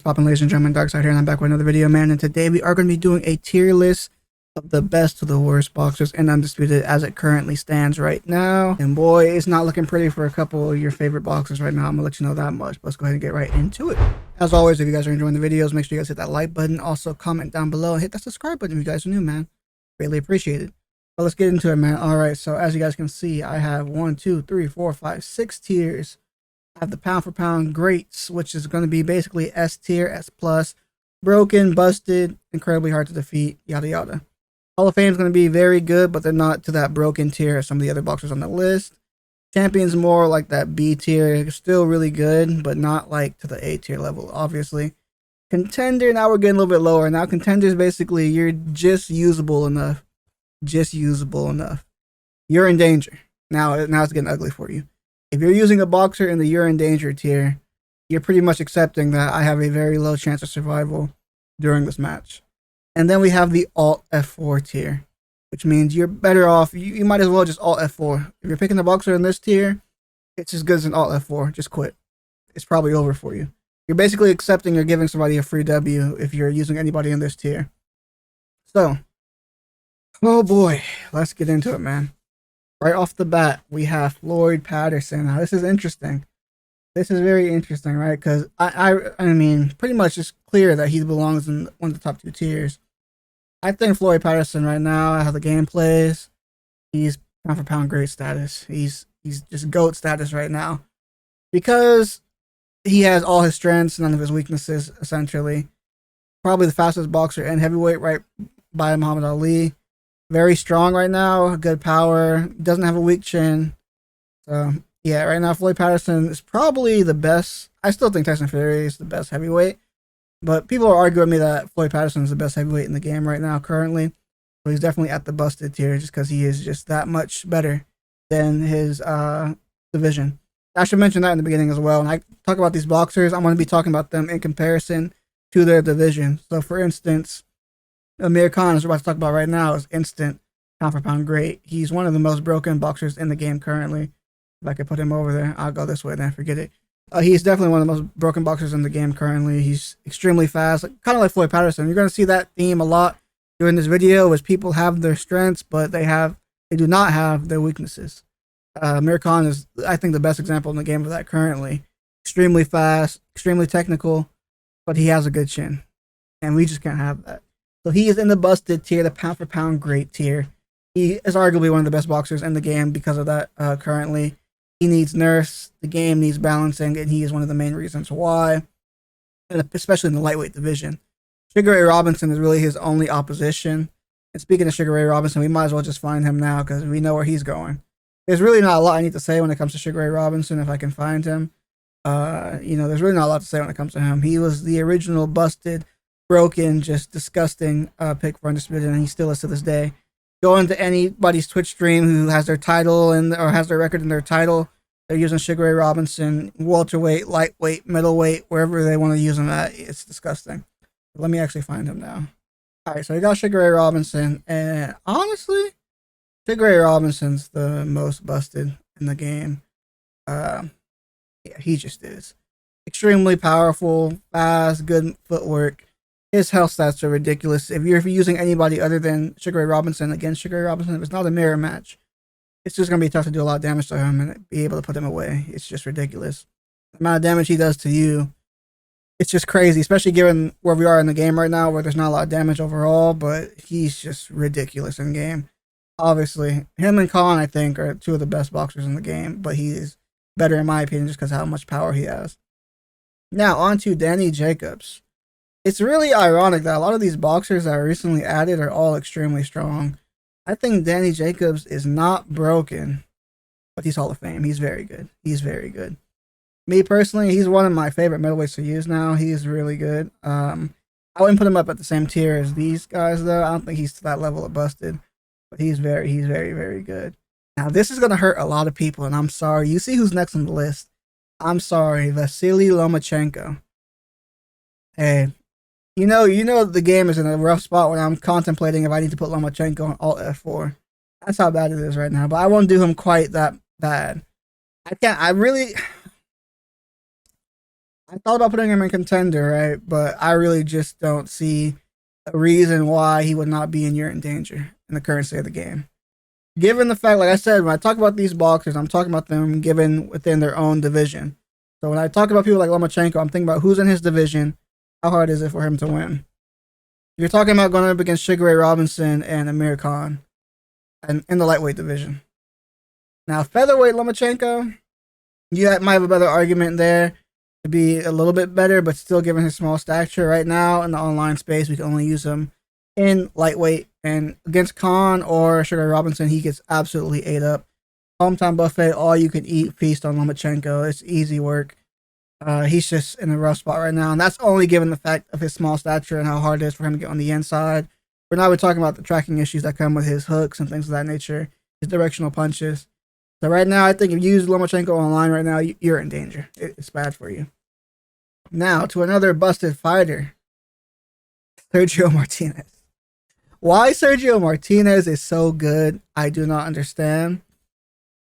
Poppin', ladies and gentlemen, Darhkseid here, and I'm back with another video, man. And today we are going to be doing a tier list of the best to the worst boxers in Undisputed as it currently stands right now. And boy, it's not looking pretty for a couple of your favorite boxers right now. I'm going to let you know that much. But let's go ahead and get right into it. As always, if you guys are enjoying the videos, make sure you guys hit that like button. Also, comment down below and hit that subscribe button if you guys are new, man. Greatly appreciated. But let's get into it, man. All right, so as you guys can see, I have 1, 2, 3, 4, 5, 6 tiers. I have the pound for pound greats, which is going to be basically S tier, S plus, broken, busted, incredibly hard to defeat, yada yada. Hall of Fame is going to be very good, but they're not to that broken tier as some of the other boxers on the list. Champions more like that B tier, still really good, but not like to the A tier level, obviously. Contender, now we're getting a little bit lower. Now contenders, basically, you're just usable enough. Just usable enough. You're in danger. Now it's getting ugly for you. If you're using a boxer in the you're in danger tier, you're pretty much accepting that I have a very low chance of survival during this match. And then we have the alt F4 tier, which means you're better off. You might as well just alt F4. If you're picking a boxer in this tier, it's as good as an alt F4. Just quit. It's probably over for you. You're basically accepting you're giving somebody a free W if you're using anybody in this tier. So, oh boy, let's get into it, man. Right off the bat, we have Floyd Patterson. Now, this is interesting. This is very interesting, right? Because I mean, pretty much it's clear that he belongs in one of the top 2 tiers. I think Floyd Patterson right now, how the game plays, he's pound for pound great status. He's just GOAT status right now. Because he has all his strengths, none of his weaknesses, essentially. Probably the fastest boxer in heavyweight, right by Muhammad Ali. Very strong right now, good power, doesn't have a weak chin. So, yeah, right now Floyd Patterson is probably the best. I still think Tyson Fury is the best heavyweight, but people are arguing with me that Floyd Patterson is the best heavyweight in the game right now currently. So he's definitely at the busted tier just because he is just that much better than his division. I should mention that in the beginning as well. When I talk about these boxers, I'm going to be talking about them in comparison to their division. So, for instance, Amir Khan, as we're about to talk about right now, is instant pound for pound great. He's one of the most broken boxers in the game currently. If I could put him over there, I'll go this way then, forget it. He's definitely one of the most broken boxers in the game currently. He's extremely fast, kind of like Floyd Patterson. You're going to see that theme a lot during this video, is people have their strengths, but they do not have their weaknesses. Amir Khan is, I think, the best example in the game of that currently. Extremely fast, extremely technical, but he has a good chin. And we just can't have that. So he is in the busted tier, the pound for pound great tier. He is arguably one of the best boxers in the game because of that currently. He needs nerfs, the game needs balancing, and he is one of the main reasons why, and especially in the lightweight division. Sugar Ray Robinson is really his only opposition. And speaking of Sugar Ray Robinson, we might as well just find him now because we know where he's going. There's really not a lot I need to say when it comes to Sugar Ray Robinson if I can find him. There's really not a lot to say when it comes to him. He was the original busted, broken, just disgusting pick for Undisputed, and he still is to this day. Go into anybody's Twitch stream who has their title or has their record in their title, they're using Sugar Ray Robinson, welterweight, lightweight, middleweight, wherever they want to use him at. It's disgusting. Let me actually find him now. All right, so we got Sugar Ray Robinson, and honestly, Sugar Ray Robinson's the most busted in the game. Yeah, he just is. Extremely powerful, fast, good footwork. His health stats are ridiculous. If you're using anybody other than Sugar Ray Robinson against Sugar Ray Robinson, if it's not a mirror match, it's just going to be tough to do a lot of damage to him and be able to put him away. It's just ridiculous. The amount of damage he does to you, it's just crazy, especially given where we are in the game right now, where there's not a lot of damage overall, but he's just ridiculous in game. Obviously, him and Khan, I think, are 2 of the best boxers in the game, but he is better in my opinion just because of how much power he has. Now, on to Danny Jacobs. It's really ironic that a lot of these boxers that are recently added are all extremely strong. I think Danny Jacobs is not broken, but he's Hall of Fame. He's very good. He's very good. Me personally, he's one of my favorite middleweights to use now. He's really good. I wouldn't put him up at the same tier as these guys, though. I don't think he's to that level of busted, but he's very, very good. Now, this is going to hurt a lot of people, and I'm sorry. You see who's next on the list. I'm sorry, Vasily Lomachenko. Hey. You know the game is in a rough spot when I'm contemplating if I need to put Lomachenko on alt F4. That's how bad it is right now. But I won't do him quite that bad. I can't. I thought about putting him in contender, right? But I really just don't see a reason why he would not be in urgent danger in the current state of the game. Given the fact, like I said, when I talk about these boxers, I'm talking about them given within their own division. So when I talk about people like Lomachenko, I'm thinking about who's in his division, how hard is it for him to win. You're talking about going up against Sugar Ray Robinson and Amir Khan and in the lightweight division. Now, featherweight Lomachenko, might have a better argument there to be a little bit better, but still given his small stature right now in the online space, we can only use him in lightweight. And against Khan or Sugar Ray Robinson, he gets absolutely ate up. Hometown buffet, all you can eat feast on Lomachenko. It's easy work. He's just in a rough spot right now, and that's only given the fact of his small stature and how hard it is for him to get on the inside. We're not even talking about the tracking issues that come with his hooks and things of that nature, his directional punches. So right now, I think if you use Lomachenko online right now, you're in danger. It's bad for you. Now, to another busted fighter, Sergio Martinez. Why Sergio Martinez is so good, I do not understand.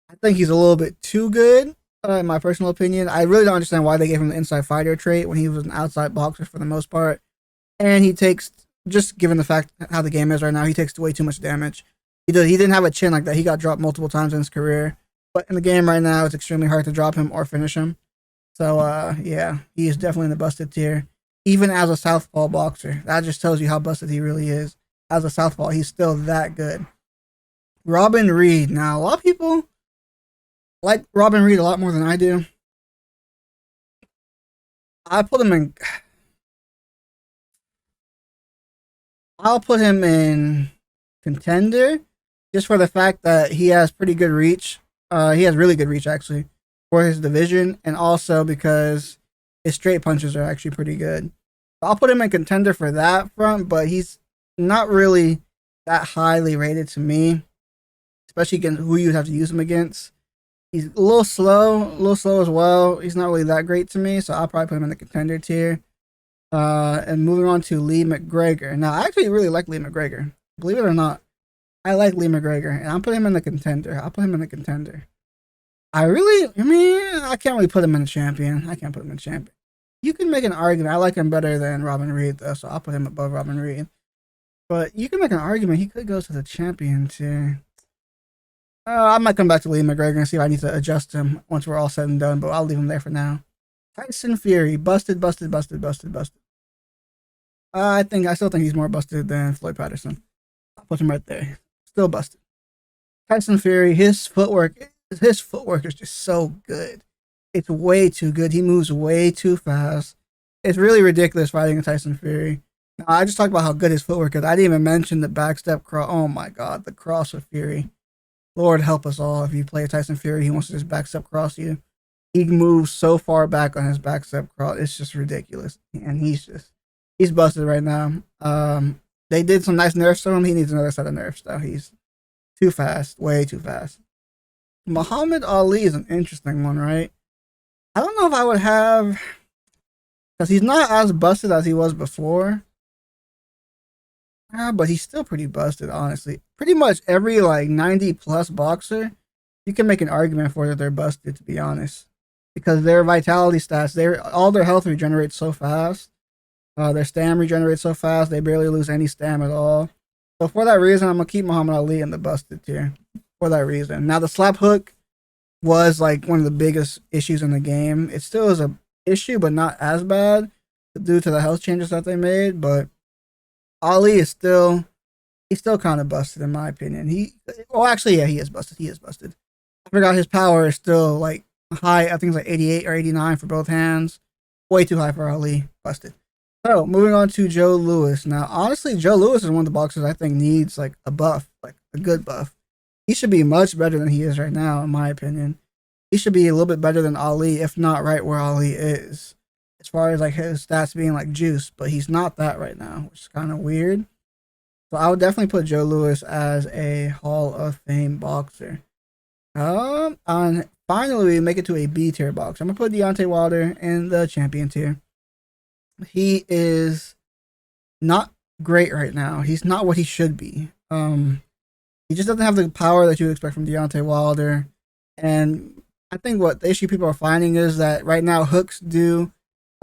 I think he's a little bit too good, in my personal opinion. I really don't understand why they gave him the inside fighter trait when he was an outside boxer for the most part. And he takes, just given the fact how the game is right now, he takes way too much damage. He didn't have a chin like that. He got dropped multiple times in his career. But in the game right now, it's extremely hard to drop him or finish him. So, yeah, he is definitely in the busted tier. Even as a southpaw boxer, that just tells you how busted he really is. As a southpaw, he's still that good. Robin Reed. Now, a lot of people like Robin Reed a lot more than I do. I'll put him in contender just for the fact that he has pretty good reach. He has really good reach, actually, for his division, and also because his straight punches are actually pretty good. I'll put him in contender for that front, but he's not really that highly rated to me, especially against who you'd have to use him against. He's a little slow as well. He's not really that great to me, so I'll probably put him in the contender tier. And moving on to Lee McGregor. Now, I actually really like Lee McGregor. Believe it or not, I like Lee McGregor, and I'll put him in the contender. I can't really put him in the champion. I can't put him in champion. You can make an argument. I like him better than Robin Reed, though, so I'll put him above Robin Reed. But you can make an argument he could go to the champion tier. I might come back to Lee McGregor and see if I need to adjust him once we're all said and done, but I'll leave him there for now. Tyson Fury, busted. I still think he's more busted than Floyd Patterson. I'll put him right there. Still busted. Tyson Fury, his footwork is just so good. It's way too good. He moves way too fast. It's really ridiculous fighting Tyson Fury. Now, I just talked about how good his footwork is. I didn't even mention the backstep cross. Oh my god, the cross with Fury. Lord help us all if you play Tyson Fury, he wants to just backstep cross you. He moves so far back on his backstep cross. It's just ridiculous. And he's busted right now. They did some nice nerfs to him. He needs another set of nerfs though. He's too fast, way too fast. Muhammad Ali is an interesting one, right? I don't know if I would have, because he's not as busted as he was before. But he's still pretty busted, honestly. Pretty much every 90 plus boxer, you can make an argument for that they're busted, to be honest, because their vitality stats, all their health regenerates so fast. Their stam regenerates so fast, they barely lose any stam at all. So for that reason, I'm gonna keep Muhammad Ali in the busted tier. For that reason. Now the slap hook was one of the biggest issues in the game. It still is a issue, but not as bad due to the health changes that they made. But Ali is still kind of busted in my opinion. He is busted. I forgot his power is still high. I think it's 88 or 89 for both hands. Way too high for Ali. Busted. So moving on to Joe Louis. Now, honestly, Joe Louis is one of the boxers I think needs a buff, a good buff. He should be much better than he is right now, in my opinion. He should be a little bit better than Ali, if not right where Ali is, as far as his stats being juice, but he's not that right now, which is kind of weird. So I would definitely put Joe Louis as a Hall of Fame boxer. And finally, we make it to a B tier boxer. I'm gonna put Deontay Wilder in the champion tier. He is not great right now. He's not what he should be. He just doesn't have the power that you would expect from Deontay Wilder. And I think what the issue people are finding is that right now hooks do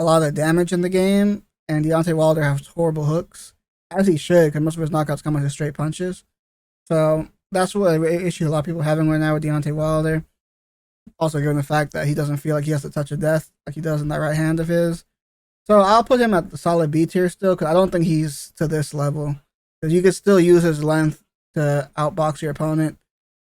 a lot of damage in the game, and Deontay Wilder has horrible hooks, as he should, because most of his knockouts come with his straight punches. So that's what issue a lot of people are having right now with Deontay Wilder. Also, given the fact that he doesn't feel like he has to touch of death like he does in that right hand of his. So I'll put him at the solid B tier still, because I don't think he's to this level. Because you could still use his length to outbox your opponent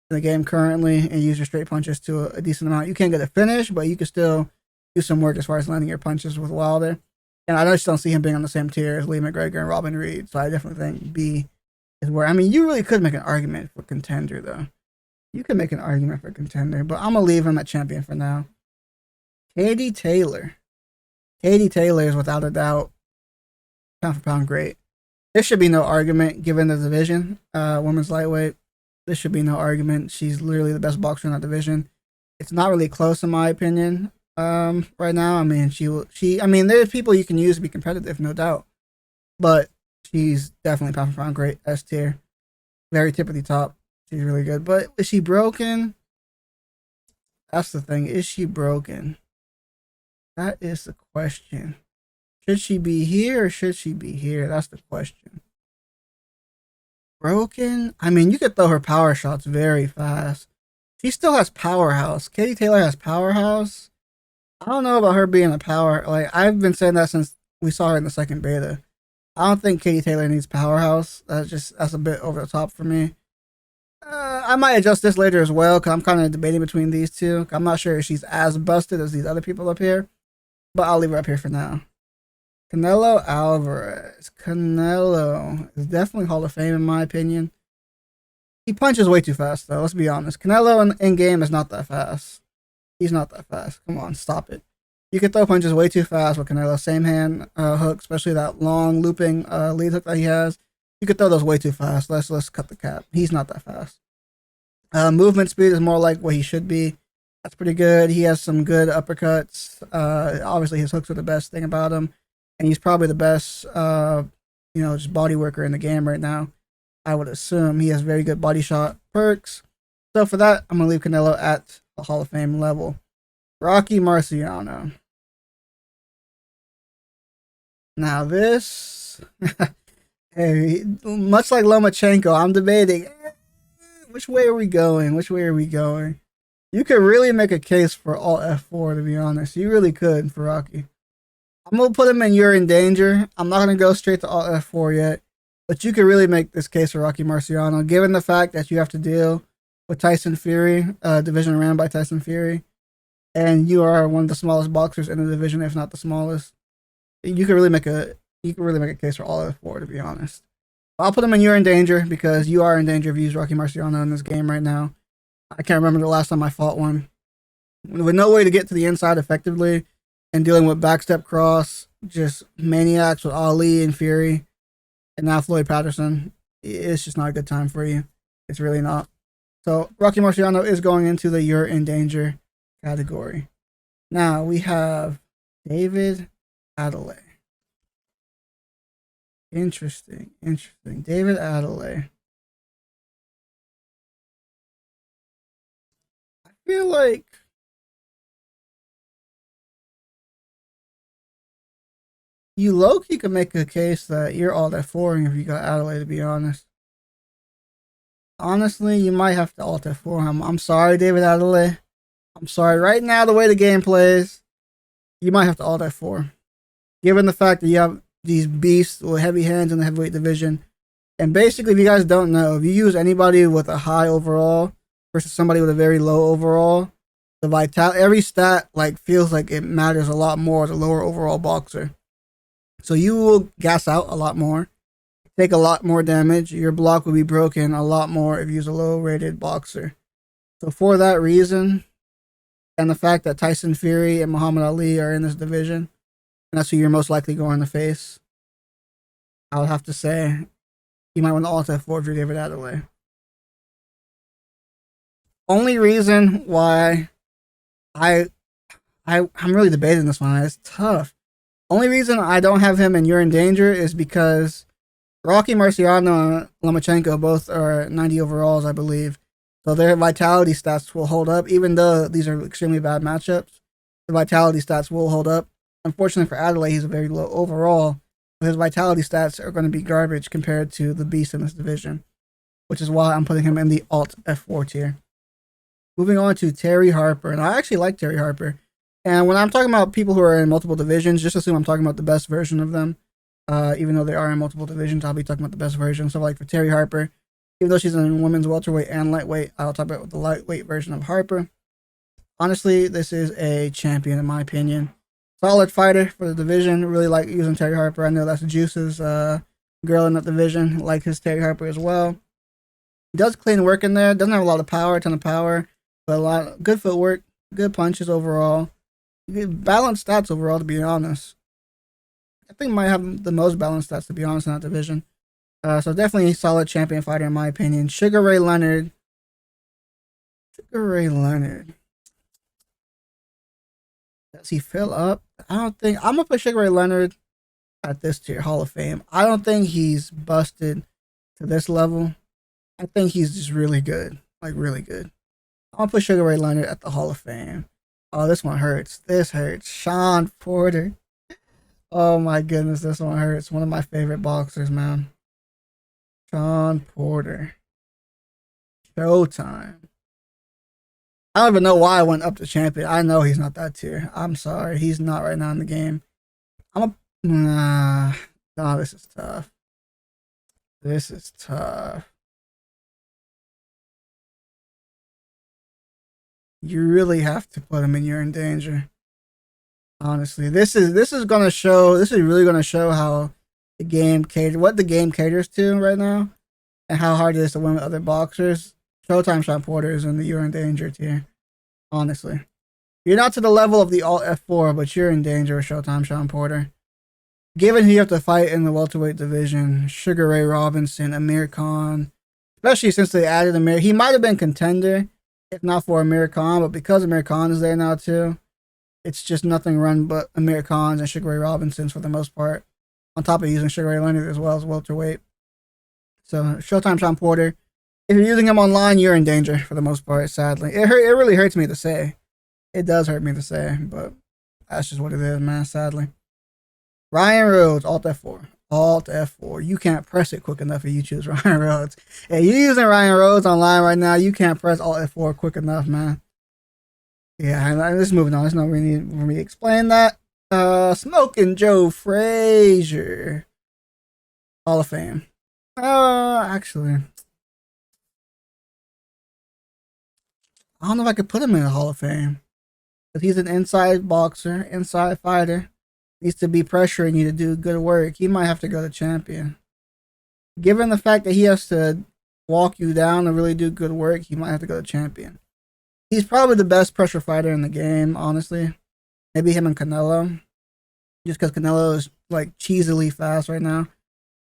in the game currently and use your straight punches to a decent amount. You can't get a finish, but you can still do some work as far as landing your punches with Wilder. And I just don't see him being on the same tier as Lee McGregor and Robin Reed. So I definitely think B is where, I mean, you really could make an argument for contender, though. You could make an argument for contender, but I'm going to leave him at champion for now. Katie Taylor. Katie Taylor is without a doubt pound for pound great. There should be no argument given the division, women's lightweight. There should be no argument. She's literally the best boxer in that division. It's not really close in my opinion. Right now, I mean, I mean, there's people you can use to be competitive, no doubt, but she's definitely pound for pound great, S tier, very tip of the top. She's really good, but is she broken? That's the thing. Is she broken? That is the question. Should she be here or should she be here? That's the question. Broken? I mean, you could throw her power shots very fast. She still has powerhouse. Katie Taylor has powerhouse. I don't know about her being a power. Like, I've been saying that since we saw her in the second beta. I don't think Katie Taylor needs powerhouse. That's a bit over the top for me. I might adjust this later as well, because I'm kind of debating between these two. I'm not sure if she's as busted as these other people up here, but I'll leave her up here for now. Canelo Alvarez. Canelo is definitely Hall of Fame in my opinion. He punches way too fast, though. Let's be honest. Canelo in game is not that fast. He's not that fast. Come on, stop it. You can throw punches way too fast with Canelo. Same hand hook, especially that long looping lead hook that he has. You could throw those way too fast. Let's cut the cap. He's not that fast. Movement speed is more like what he should be. That's pretty good. He has some good uppercuts. Obviously, his hooks are the best thing about him, and he's probably the best, just body worker in the game right now. I would assume he has very good body shot perks. So for that, I'm gonna leave Canelo at the Hall of Fame level. Rocky Marciano. Now this, hey, much like Lomachenko, I'm debating which way are we going. Which way are we going? You could really make a case for all F4, to be honest. You really could for Rocky. I'm gonna put him in You're in Danger. I'm not gonna go straight to all F4 yet, but you could really make this case for Rocky Marciano, given the fact that you have to deal with Tyson Fury, division ran by Tyson Fury, and you are one of the smallest boxers in the division, if not the smallest. You could really make a case for all F4, to be honest. I'll put him in You're in Danger, because you are in danger if you use Rocky Marciano in this game right now. I can't remember the last time I fought one. With no way to get to the inside effectively, and dealing with backstep cross, just maniacs with Ali and Fury, and now Floyd Patterson, it's just not a good time for you. It's really not. So Rocky Marciano is going into the You're in Danger category. Now we have David Adelaide. Interesting. David Adelaide. I feel like you low-key could make a case that you're all that foreign if you got Adelaide, to be honest. Honestly, you might have to alt F4 him. I'm sorry, David Adelaide. I'm sorry. Right now, the way the game plays, you might have to alt F4. Given the fact that you have these beasts with heavy hands in the heavyweight division. And basically, if you guys don't know, if you use anybody with a high overall versus somebody with a very low overall, the vitality, every stat feels like it matters a lot more as a lower overall boxer. So you will gas out a lot more, take a lot more damage. Your block will be broken a lot more if you use a low-rated boxer. So for that reason, and the fact that Tyson Fury and Muhammad Ali are in this division, and that's who you're most likely going to face, I would have to say you might want to alt F4 if you're David Adelaide. Only reason why I'm really debating this one. It's tough. Only reason I don't have him in You're in Danger is because Rocky Marciano and Lomachenko both are 90 overalls, I believe. So their vitality stats will hold up, even though these are extremely bad matchups. The vitality stats will hold up. Unfortunately for Adelaide, he's a very low overall. But his vitality stats are going to be garbage compared to the beast in this division, which is why I'm putting him in the alt F4 tier. Moving on to Terry Harper, and I actually like Terry Harper. And when I'm talking about people who are in multiple divisions, just assume I'm talking about the best version of them. Even though they are in multiple divisions, I'll be talking about the best version. So like for Terry Harper, even though she's in women's welterweight and lightweight, I'll talk about the lightweight version of Harper. Honestly, this is a champion in my opinion. Solid fighter for the division. Really like using Terry Harper. I know that's Juice's girl in that division. Like his Terry Harper as well. Does clean work in there. Doesn't have a lot of power, a ton of power, but a lot of good footwork, good punches overall. Good balanced stats overall, to be honest. I think might have the most balanced stats, to be honest, in that division. So definitely a solid champion fighter in my opinion. Sugar Ray Leonard. Does he fill up? I don't think. I'm going to put Sugar Ray Leonard at this tier, Hall of Fame. I don't think he's busted to this level. I think he's just really good. Like, really good. I'm going to put Sugar Ray Leonard at the Hall of Fame. Oh, this one hurts. This hurts. Sean Porter. Oh, my goodness. This one hurts. One of my favorite boxers, man. Sean Porter. Showtime. I don't even know why I went up to champion. I know he's not that tier. I'm sorry. He's not right now in the game. Nah, this is tough. This is tough. You really have to put him in You're in Danger. Honestly, this is gonna show. This is really gonna show how the game what the game caters to right now, and how hard it is to win with other boxers. Showtime Sean Porter is in the You're in Danger tier. Honestly, you're not to the level of the alt F4, but you're in danger with Showtime Sean Porter. Given who you have to fight in the welterweight division, Sugar Ray Robinson, Amir Khan, especially since they added Amir, he might have been contender if not for Amir Khan, but because Amir Khan is there now too, it's just nothing run but Amir Khans and Sugar Ray Robinsons for the most part, on top of using Sugar Ray Leonard as well as welterweight. So Showtime Sean Porter, if you're using him online, you're in danger for the most part, sadly. It really hurts me to say. It does hurt me to say, but that's just what it is, man, sadly. Ryan Rhodes, alt F4. Alt F4. You can't press it quick enough if you choose Ryan Rhodes. Hey, you're using Ryan Rhodes online right now, you can't press alt F4 quick enough, man. Yeah, let's move on. There's no really need for me to explain that. Smoking Joe Frazier. Hall of Fame. Actually, I don't know if I could put him in the Hall of Fame. Because he's an inside boxer, inside fighter. Needs to be pressuring you to do good work. He might have to go to champion. Given the fact that he has to walk you down and really do good work, he might have to go to champion. He's probably the best pressure fighter in the game, honestly. Maybe him and Canelo. Just because Canelo is like cheesily fast right now.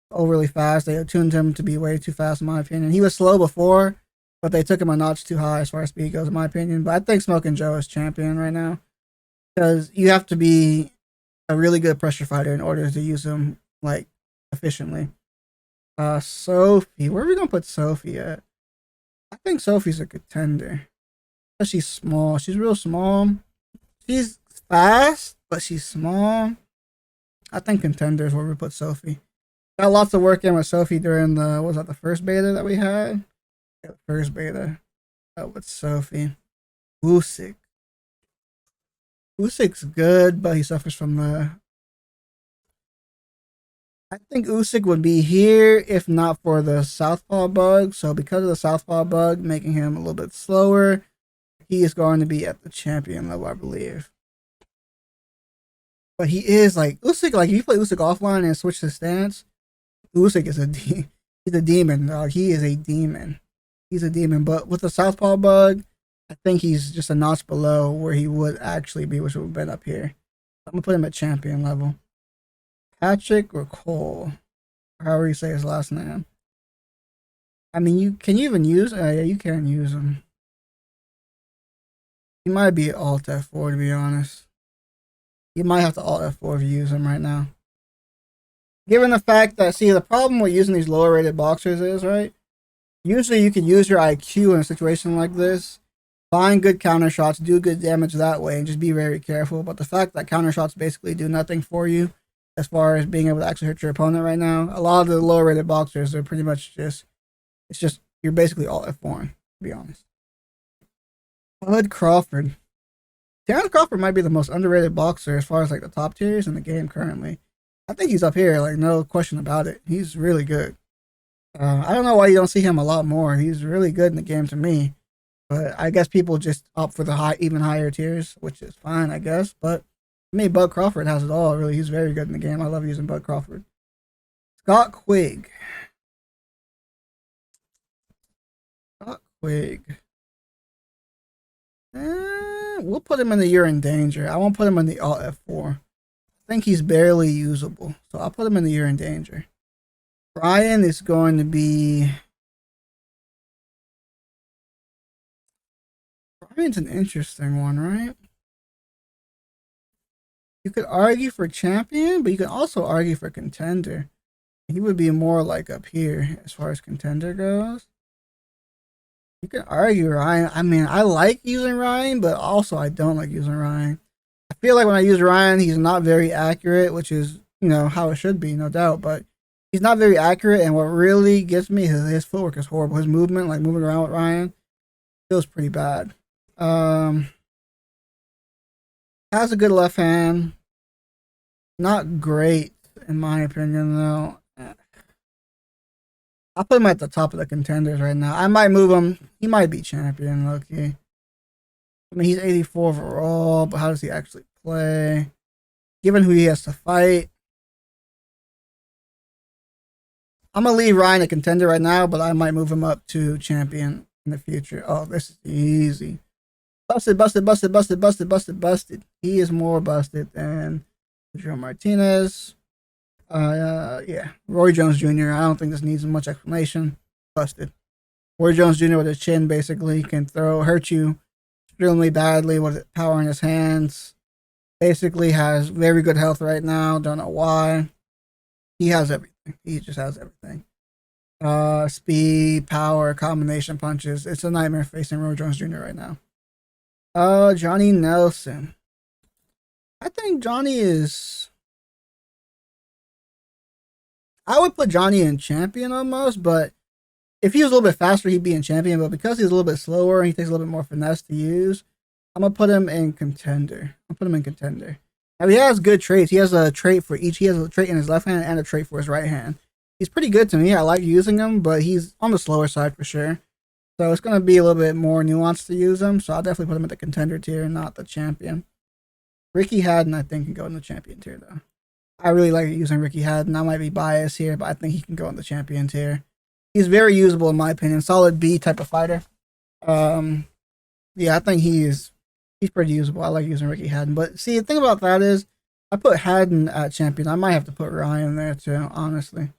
Overly fast. They tuned him to be way too fast in my opinion. He was slow before, but they took him a notch too high as far as speed goes in my opinion. But I think Smoking Joe is champion right now. Because you have to be a really good pressure fighter in order to use him like efficiently. Sophie. Where are we gonna put Sophie at? I think Sophie's a contender. She's small. She's real small. She's fast, but she's small. I think contender is where we put Sophie. Got lots of work in with Sophie during the, what was that, the first beta that we had? Yeah, the first beta. With Sophie. Usyk. Usyk's good, but he suffers from the... I think Usyk would be here if not for the southpaw bug. So because of the southpaw bug, making him a little bit slower, he is going to be at the champion level, I believe. But he is like Usyk. Like if you play Usyk offline and switch his stance, Usyk is he's a demon, dog. He is a demon. He's a demon. But with the southpaw bug, I think he's just a notch below where he would actually be, which would have been up here. I'm gonna put him at champion level. Patrick or Cole, or however you say his last name. I mean, can you even use? Yeah, you can use him. He might be alt F4 to be honest. You might have to alt F4 if you use him right now. Given the fact that, see, the problem with using these lower rated boxers is, right? Usually you can use your IQ in a situation like this find good counter shots, do good damage that way, and just be very careful. But the fact that counter shots basically do nothing for you as far as being able to actually hurt your opponent right now, a lot of the lower rated boxers are pretty much just, it's just, you're basically all F4, to be honest. Bud Crawford. Terrence Crawford might be the most underrated boxer as far as like the top tiers in the game currently. I think he's up here, like no question about it. He's really good. I don't know why you don't see him a lot more. He's really good in the game to me. But I guess people just opt for the even higher tiers, which is fine, I guess. But to me, Bud Crawford has it all, really. He's very good in the game. I love using Bud Crawford. Scott Quigg. Scott Quigg. We'll put him in the You're in Danger. I won't put him in the Alt F4. I think he's barely usable. So I'll put him in the You're in Danger. Ryan is going to be... Ryan's an interesting one, right? You could argue for champion, but you could also argue for contender. He would be more like up here as far as contender goes. You can argue Ryan. I mean, I like using Ryan, but also I don't like using Ryan. I feel like when I use Ryan, he's not very accurate, which is, you know, how it should be, no doubt. But he's not very accurate, and what really gets me is his footwork is horrible. His movement, like moving around with Ryan, feels pretty bad. Has a good left hand. Not great, in my opinion, though. I'll put him at the top of the contenders right now. I might move him. He might be champion, low-key. I mean, he's 84 overall, but how does he actually play? Given who he has to fight. I'm going to leave Ryan a contender right now, but I might move him up to champion in the future. Oh, this is easy. Busted. He is more busted than Sergio Martinez. Yeah, Roy Jones Jr. I don't think this needs much explanation. Busted. Roy Jones Jr. with his chin basically can hurt you extremely badly with power in his hands. Basically has very good health right now. Don't know why. He has everything. He just has everything. Speed, power, combination punches. It's a nightmare facing Roy Jones Jr. right now. Johnny Nelson. I think Johnny is... I would put Johnny in champion almost, but if he was a little bit faster, he'd be in champion. But because he's a little bit slower and he takes a little bit more finesse to use, I'm going to put him in contender. Now, he has good traits. He has a trait for each. He has a trait in his left hand and a trait for his right hand. He's pretty good to me. I like using him, but he's on the slower side for sure. So it's going to be a little bit more nuanced to use him. So I'll definitely put him at the contender tier, not the champion. Ricky Haddon, I think, can go in the champion tier, though. I really like using Ricky Haddon. I might be biased here, but I think he can go in the champion tier. He's very usable in my opinion. Solid B type of fighter. Yeah, I think he's pretty usable. I like using Ricky Haddon. But see, the thing about that is, I put Haddon at champion. I might have to put Ryan there too, honestly.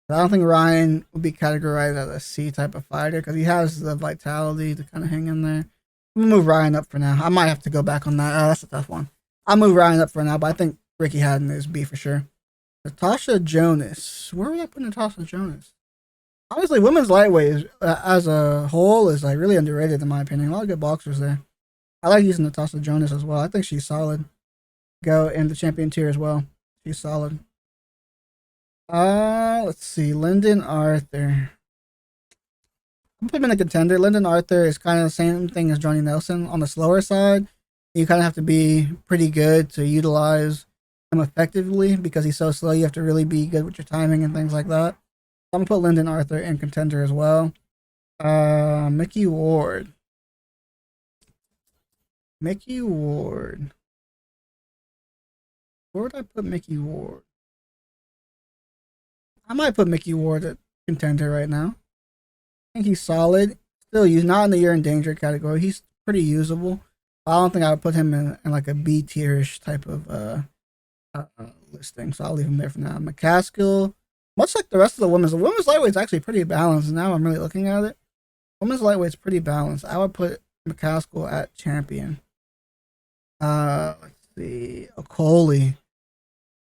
I don't think Ryan would be categorized as a C type of fighter because he has the vitality to kind of hang in there. I'm gonna move Ryan up for now. I might have to go back on that. That's a tough one. I'll move Ryan up for now, but I think Ricky Haddon is B for sure. Natasha Jonas. Where would I put Natasha Jonas? Honestly, women's lightweight as a whole is like really underrated in my opinion. A lot of good boxers there. I like using Natasha Jonas as well. I think she's solid. Go in the champion tier as well. She's solid. Let's see. Lyndon Arthur. I'm putting him in a contender. Lyndon Arthur is kind of the same thing as Johnny Nelson on the slower side. You kind of have to be pretty good to utilize him effectively because he's so slow. You have to really be good with your timing and things like that. I'm gonna put Lyndon Arthur in contender as well. Mickey Ward. Where would I put Mickey Ward? I might put Mickey Ward at contender right now. I think he's solid. Still, he's not in the You're in Danger category. He's pretty usable. I don't think I would put him in like a B tierish type of listing. So I'll leave him there for now. McCaskill, much like the rest of the women's lightweight's actually pretty balanced. Now I'm really looking at it. Women's lightweight's pretty balanced. I would put McCaskill at champion. Let's see. Okoli.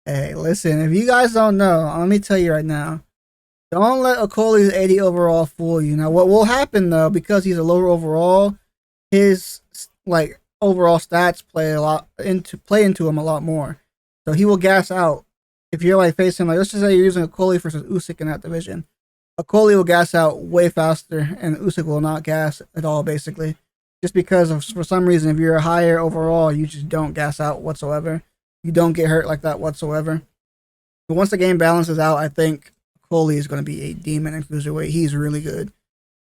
Hey, listen, if you guys don't know, let me tell you right now. Don't let Okoli's 80 overall fool you. Now, what will happen, though, because he's a lower overall, his like overall stats play into him a lot more. So he will gas out. If you're like facing like let's just say you're using a Coley versus Usyk in that division, a Coley will gas out way faster, and Usyk will not gas at all, basically, just because of for some reason if you're a higher overall, you just don't gas out whatsoever. You don't get hurt like that whatsoever. But once the game balances out, I think Coley is going to be a demon in cruiserweight. He's really good.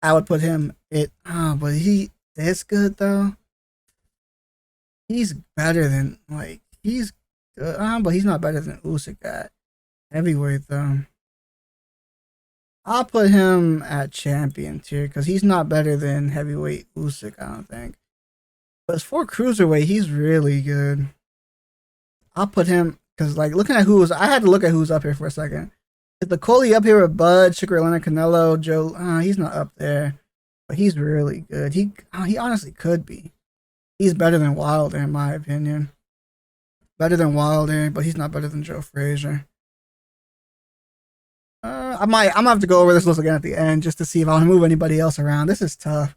I would put him but he is good though. He's better than he's good, but he's not better than Usyk at heavyweight though. I'll put him at champion tier because he's not better than heavyweight Usyk, I don't think. But as for cruiserweight, he's really good. I'll put him because looking at I had to look at who's up here for a second. Is the Coley up here with Bud, Sugar Leonard, Canelo, Joe? He's not up there, but he's really good. He honestly could be. He's better than Wilder in my opinion. Better than Wilder, but he's not better than Joe Frazier. I'm gonna have to go over this list again at the end just to see if I want to move anybody else around. This is tough.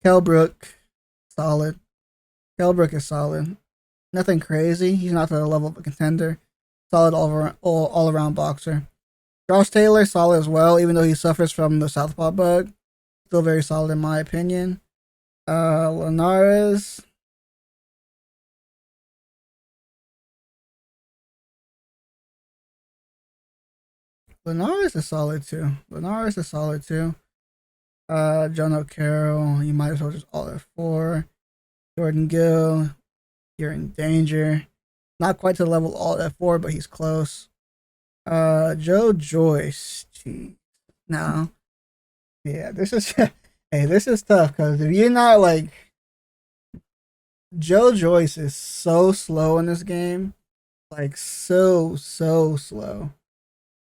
Kell Brook, solid. Kell Brook is solid. Nothing crazy. He's not to the level of a contender. Solid all around boxer. Josh Taylor, solid as well, even though he suffers from the southpaw bug. Still very solid in my opinion. Linares. Linares is solid too. John O'Carroll, you might as well just all at 4. Jordan Gill, you're in danger. Not quite to the level all at 4, but he's close. Joe Joyce, geez. No. Yeah, this is this is tough because if you're not Joe Joyce is so slow in this game. So slow.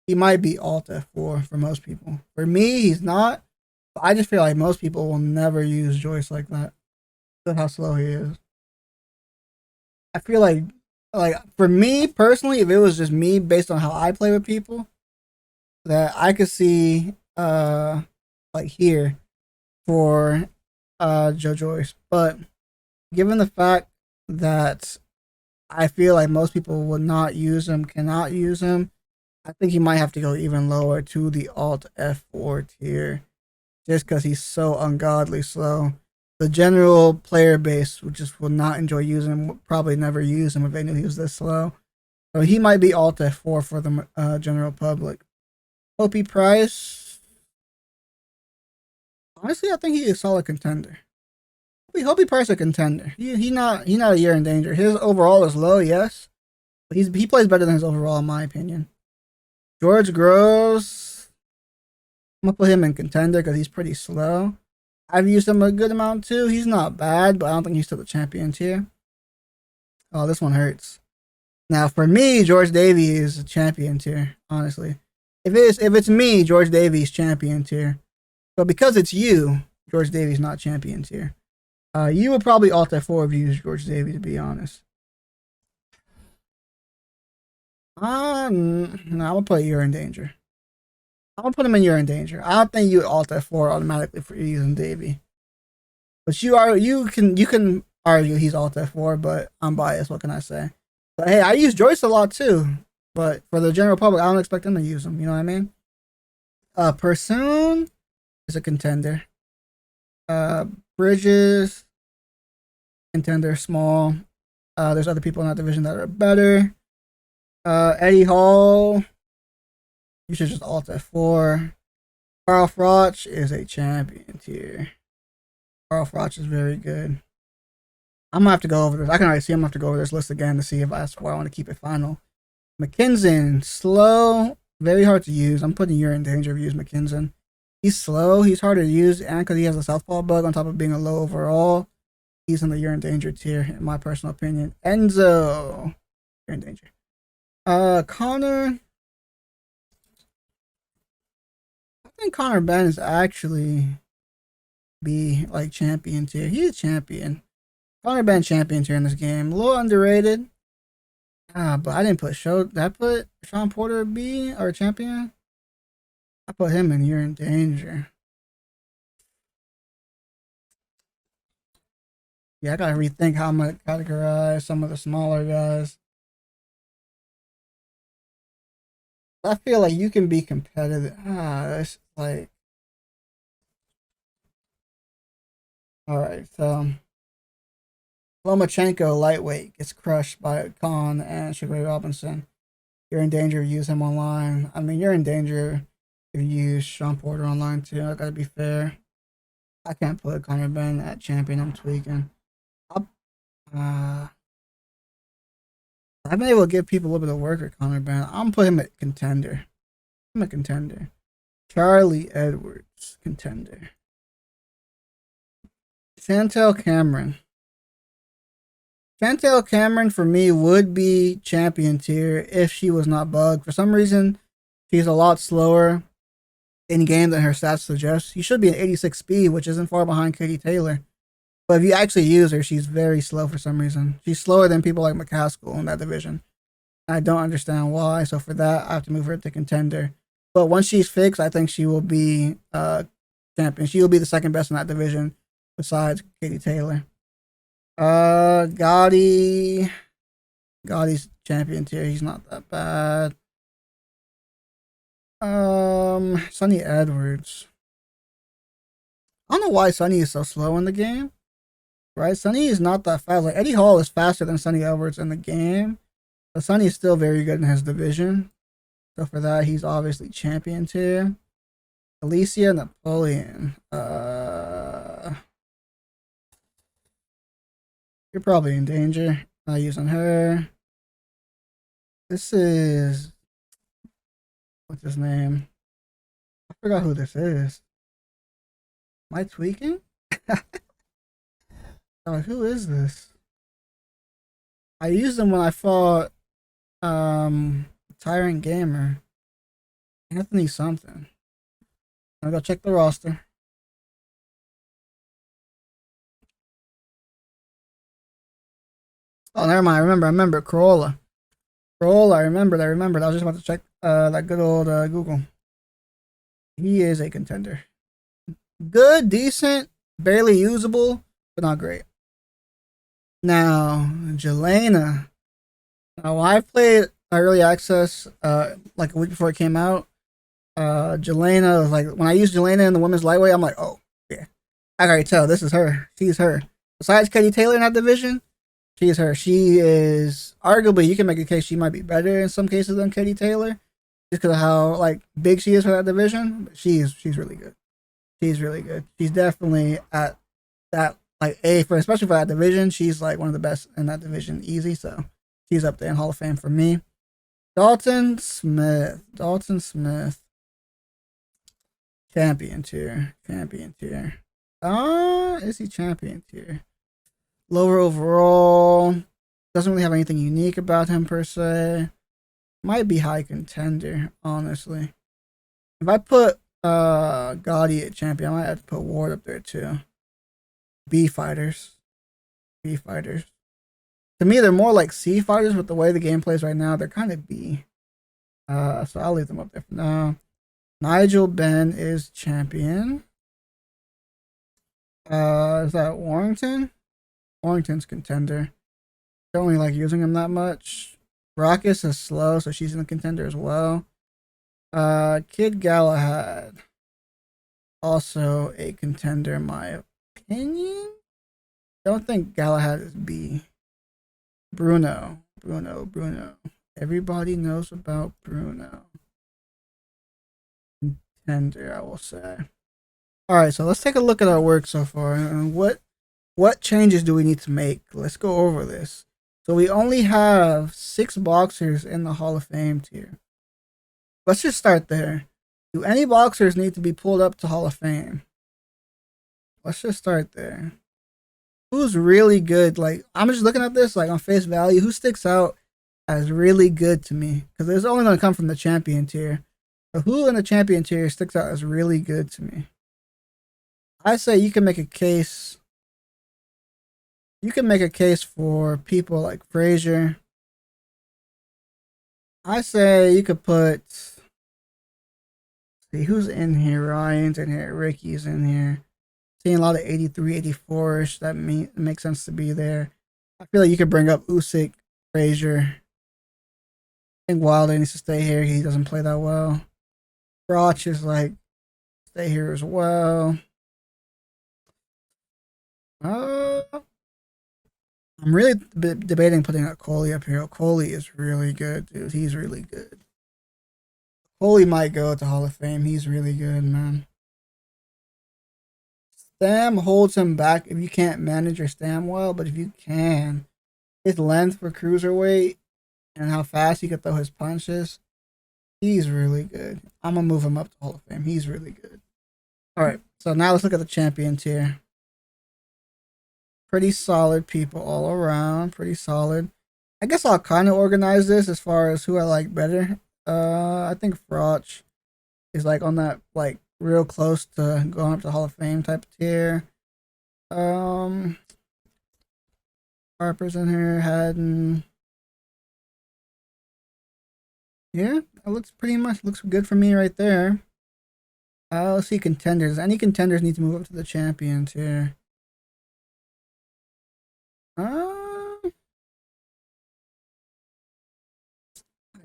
He might be alt F4 for most people. For me, he's not. But I just feel like most people will never use Joyce like that. That's how slow he is. I feel like for me personally, if it was just me based on how I play with people, that I could see here for Joe Joyce. But given the fact that I feel like most people would not use him, cannot use him, I think he might have to go even lower to the alt F4 tier just because he's so ungodly slow. The general player base will not enjoy using him, would probably never use him if they knew he was this slow. So he might be alt F4 for the general public. Opie Price, honestly, I think he is a solid contender. Opie Price a contender. He not a year in danger. His overall is low, yes, but he plays better than his overall in my opinion. George Groves, I'm gonna put him in contender because he's pretty slow. I've used him a good amount too. He's not bad, but I don't think he's to the champion tier. Oh, this one hurts. Now for me, George Davies is a champion tier. Honestly, if it's me, George Davies champion tier. But because it's you, George Davies not champion tier. You would probably alt F4 if you use George Davies, to be honest. No, I'm gonna put you're in danger. I'm gonna put him in you're in danger. I don't think you alt F4 automatically for using Davy. But you can argue he's alt F4, but I'm biased. What can I say? But hey, I use Joyce a lot too. But for the general public, I don't expect them to use him. You know what I mean? Pursoon is a contender. Bridges, contender, small. There's other people in that division that are better. Eddie Hall, you should just alt F4. Carl Froch is a champion tier. Carl Froch is very good. I'm gonna have to go over this. I can already see I'm gonna have to go over this list again to see if that's where I want to keep it final. McKinson, slow, very hard to use. I'm putting you in danger if you use McKinson. He's slow, he's harder to use, and because he has a southpaw bug on top of being a low overall, he's in the you're in danger tier, in my personal opinion. Enzo, you're in danger. Connor, I think Connor Ben is actually be champion tier. He's a champion. Connor Ben champion tier in this game. A little underrated. But I didn't put Did I put Sean Porter B or champion? I put him in you're in danger. Yeah, I gotta rethink how I'm gonna categorize some of the smaller guys. I feel like you can be competitive. It's like, all right, so Lomachenko lightweight gets crushed by Khan and Sugar Robinson. You're in danger if you use him online. I mean, you're in danger if you use Sean Porter online too. I gotta be fair. I can't put Conor Ben at champion. I'm tweaking. I'll, uh, I've been able to give people a little bit of work at Conor Ben. I'm putting him at contender. I'm a contender. Charlie Edwards, contender. Chantel Cameron. Chantel Cameron for me would be champion tier if she was not bugged. For some reason, she's a lot slower in game than her stats suggest. She should be at 86 speed, which isn't far behind Katie Taylor. But if you actually use her, she's very slow for some reason. She's slower than people like McCaskill in that division. I don't understand why. So for that, I have to move her to contender. But once she's fixed, I think she will be champion. She will be the second best in that division besides Katie Taylor. Gotti's champion tier. He's not that bad. Sonny Edwards. I don't know why Sonny is so slow in the game. Right? Sonny is not that fast. Like Eddie Hall is faster than Sonny Edwards in the game. But Sonny is still very good in his division. So for that, he's obviously champion tier. Alicia Napoleon. You're probably in danger. Not using her. This is, what's his name? I forgot who this is. Am I tweaking? Who is this? I used him when I fought Tyrant Gamer. Anthony something. I'll go check the roster. Oh, never mind. I remember. Corolla. I remembered. I was just about to check that good old Google. He is a contender. Good, decent, barely usable, but not great. Now, Jelena. Now, I played early access like a week before it came out. Jelena was like, when I used Jelena in the women's lightweight, I'm like, oh, yeah. I can already tell this is her. She's her. Besides Katie Taylor in that division, she's her. She is arguably, you can make a case she might be better in some cases than Katie Taylor, just because of how like big she is for that division. But she's really good. She's really good. She's definitely at that like especially for that division. She's like one of the best in that division, easy. So she's up there in Hall of Fame for me. Dalton Smith. Champion tier. Is he champion tier? Lower overall. Doesn't really have anything unique about him per se. Might be high contender, honestly. If I put Gotti at champion, I might have to put Ward up there too. B fighters. To me, they're more like C fighters, but the way the game plays right now, they're kind of B. So I'll leave them up there for now. Nigel Benn is champion. Is that Warrington? Warrington's contender. Don't really like using him that much. Raucus is slow, so she's in the contender as well. Kid Galahad. Also a contender in my opinion. Don't think Galahad is B. Bruno. Everybody knows about Bruno. Contender, I will say. Alright, so let's take a look at our work so far. And what changes do we need to make? Let's go over this. So we only have 6 boxers in the Hall of Fame tier. Let's just start there. Do any boxers need to be pulled up to Hall of Fame? Let's just start there. Who's really good? Like, I'm just looking at this, like, on face value. Who sticks out as really good to me? Because it's only going to come from the champion tier. So who in the champion tier sticks out as really good to me? I say you can make a case. You can make a case for people like Frazier. I say you could put. See who's in here. Ryan's in here. Ricky's in here. Seeing a lot of 83, 84-ish. That makes sense to be there. I feel like you could bring up Usyk, Frazier. I think Wilder needs to stay here. He doesn't play that well. Roch is like, stay here as well. I'm really debating putting Coley up here. Coley is really good, dude. He's really good. Coley might go to Hall of Fame. He's really good, man. Stam holds him back if you can't manage your stam well, but if you can, his length for cruiserweight and how fast he can throw his punches, he's really good. I'm gonna move him up to Hall of Fame. He's really good. All right, so now let's look at the champion tier. Pretty solid people all around. Pretty solid. I guess I'll kind of organize this as far as who I like better. I think Froch is like on that like real close to going up to Hall of Fame type of tier. Harper's in here. Haddon. Yeah, that looks looks good for me right there. Let's see contenders. Any contenders need to move up to the champion tier. I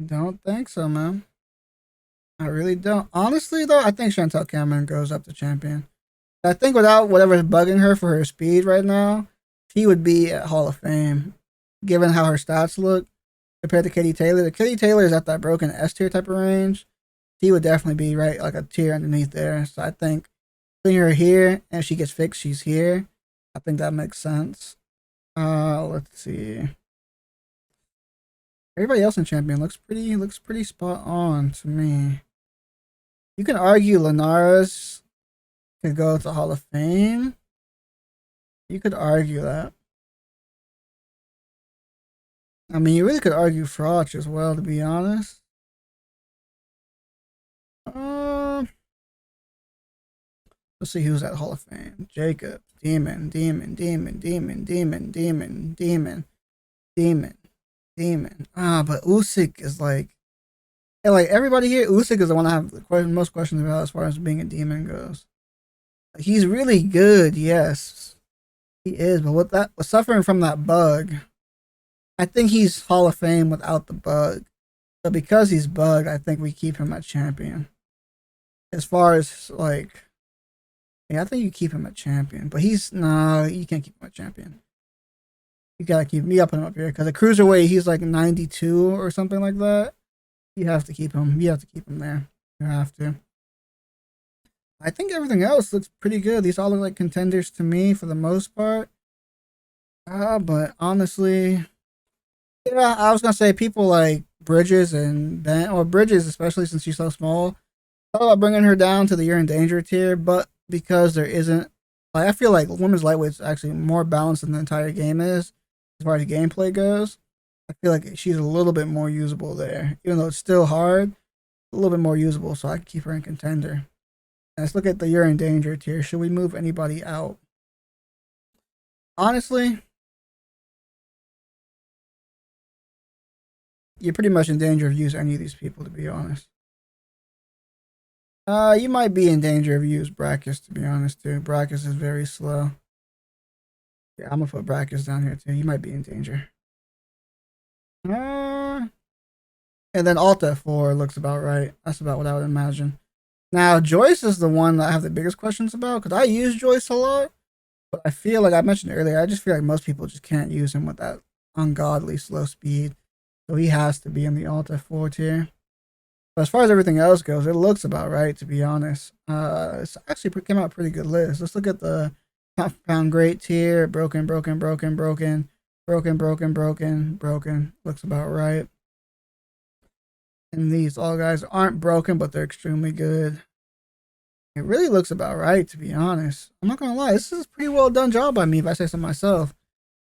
don't think so, man. I really don't. Honestly, though, I think Chantel Cameron goes up to champion. I think without whatever's bugging her for her speed right now, she would be at Hall of Fame, given how her stats look compared to Katie Taylor. The Katie Taylor is at that broken S tier type of range. She would definitely be right like a tier underneath there. So I think putting her here and if she gets fixed, she's here. I think that makes sense. Let's see. Everybody else in champion looks pretty spot on to me. You can argue Linares could go to Hall of Fame. You could argue that. I mean, you really could argue Froch as well, to be honest. Let's see who's at Hall of Fame. Jacob, Demon. But Usyk is like, and like everybody here, Usyk is the one I have the most questions about as far as being a demon goes. He's really good, yes, he is. But with suffering from that bug, I think he's Hall of Fame without the bug. But because he's bugged, I think we keep him at champion. As far as like, yeah, I think you keep him at champion. But you can't keep him at champion. You gotta keep me up and up here because the cruiserweight he's like 92 or something like that. You have to keep him. You have to keep him there. You have to. I think everything else looks pretty good. These all look like contenders to me for the most part. But honestly, yeah, I was gonna say people like Bridges and Ben, or Bridges especially since she's so small. I thought about bringing her down to the You're in Danger tier, but because there isn't, like, I feel like women's lightweight's actually more balanced than the entire game is as far as gameplay goes. I feel like she's a little bit more usable there, even though it's still hard. A little bit more usable, so I can keep her in contender. And let's look at the You're in Danger tier. Should we move anybody out? Honestly, you're pretty much in danger of use any of these people, to be honest. You might be in danger of use Brackus, to be honest, too. Brackus is very slow. Yeah, I'm gonna put Brackus down here, too. You might be in danger. And then Alta 4 looks about right. That's about what I would imagine. Now, Joyce is the one that I have the biggest questions about, because I use Joyce a lot, but I feel like I mentioned earlier, I just feel like most people just can't use him with that ungodly slow speed. So he has to be in the Alta 4 tier. But as far as everything else goes, it looks about right, to be honest. It's actually came out a pretty good list. Let's look at the pound great tier. Broken. Looks about right. And these all guys aren't broken, but they're extremely good. It really looks about right, to be honest. I'm not gonna lie, this is a pretty well done job by me, if I say so myself.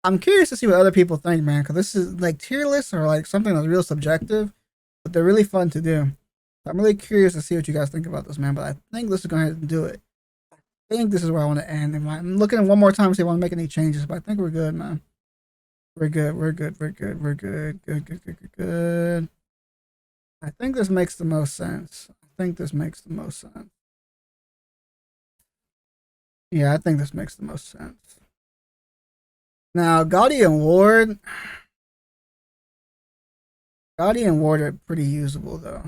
I'm curious to see what other people think, man, because this is like tier lists are like something that's real subjective, but they're really fun to do. I'm really curious to see what you guys think about this, man. But I think this is going to do it. I think this is where I want to end. I'm looking at one more time to see if I want to make any changes, but I think we're good, man. We're good. Good. I think this makes the most sense. Yeah, I think this makes the most sense. Now, Gotti and Ward. Gotti and Ward are pretty usable, though.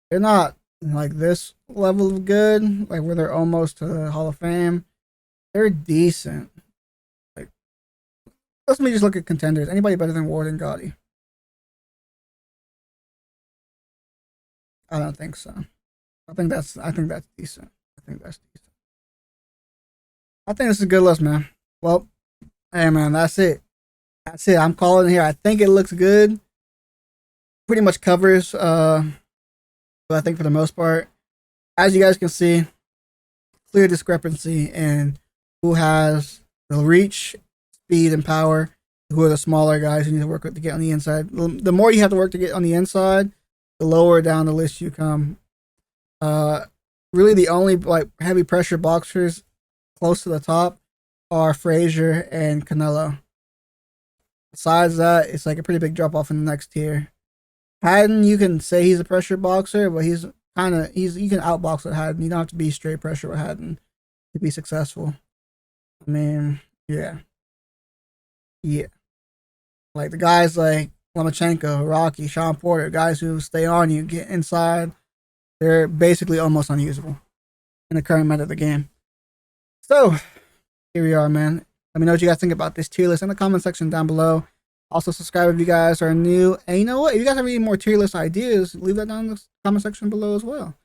They're not like this level of good, like where they're almost to the Hall of Fame. They're decent. Like, let me just look at contenders. Anybody better than Ward and Gotti? I don't think so. I think that's decent. I think that's decent. I think this is a good list, man. Well, hey man, that's it. That's it. I'm calling it here. I think it looks good. Pretty much covers but I think for the most part, as you guys can see, clear discrepancy in who has the reach, speed, and power. Who are the smaller guys you need to work with to get on the inside. The more you have to work to get on the inside, the lower down the list you come. Really, the only like heavy pressure boxers close to the top are Frazier and Canelo. Besides that, it's like a pretty big drop off in the next tier. Haddon, you can say he's a pressure boxer, but he's you can outbox with Haddon. You don't have to be straight pressure with Haddon to be successful. I mean, yeah. Yeah. Like the guys like Lomachenko, Rocky, Sean Porter, guys who stay on you, get inside, they're basically almost unusable in the current meta of the game. So here we are, man. Let me know what you guys think about this tier list in the comment section down below. Also, subscribe if you guys are new. And you know what? If you guys have any more tier list ideas, leave that down in the comment section below as well.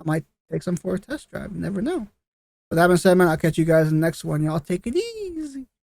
I might take some for a test drive. You never know. With that being said, man, I'll catch you guys in the next one. Y'all take it easy.